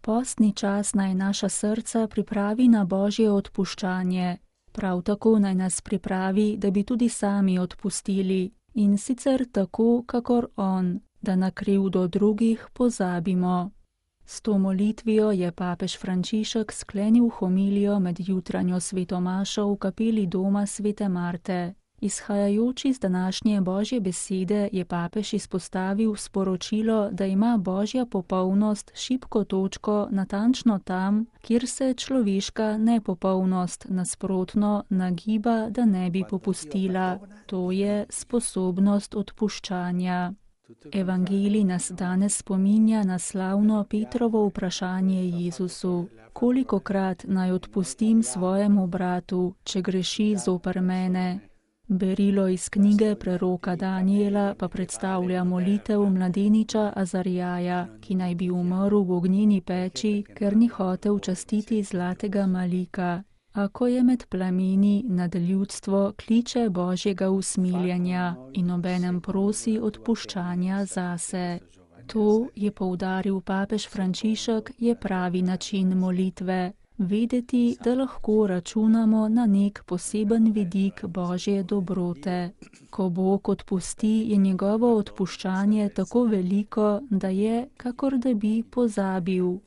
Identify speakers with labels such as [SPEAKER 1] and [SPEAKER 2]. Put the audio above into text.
[SPEAKER 1] Postni čas naj naša srca pripravi na Božje odpuščanje. Prav tako naj nas pripravi, da bi tudi sami odpustili, in sicer tako, kakor On, da na krivdo drugih pozabimo. S to molitvijo je papež Frančišek sklenil homilijo med jutranjo svetomašo v kapeli doma svete Marte. Izhajajoč iz današnje Božje besede je papež izpostavil sporočilo, da ima Božja popolnost šibko točko natančno tam, kjer se človeška nepopolnost nasprotno nagiba, da ne bi popustila, to je sposobnost odpuščanja. Evangelij nas danes spominja na slavno Petrovo vprašanje Jezusu: kolikokrat naj odpustim svojemu bratu, če greši zoper mene? Berilo iz knjige preroka Danijela pa predstavlja molitev mladeniča Azarjaja, ki naj bi umrl v ognjeni peči, ker ni hotel častiti zlatega malika. A ko je med plameni, nad ljudstvo kliče Božjega usmiljenja in obenem prosi odpuščanja zase. To, je poudaril papež Frančišek, je pravi način molitve. Vedeti, da lahko računamo na nek poseben vidik Božje dobrote. Ko Bog odpusti, je njegovo odpuščanje tako veliko, da je, kakor da bi pozabil.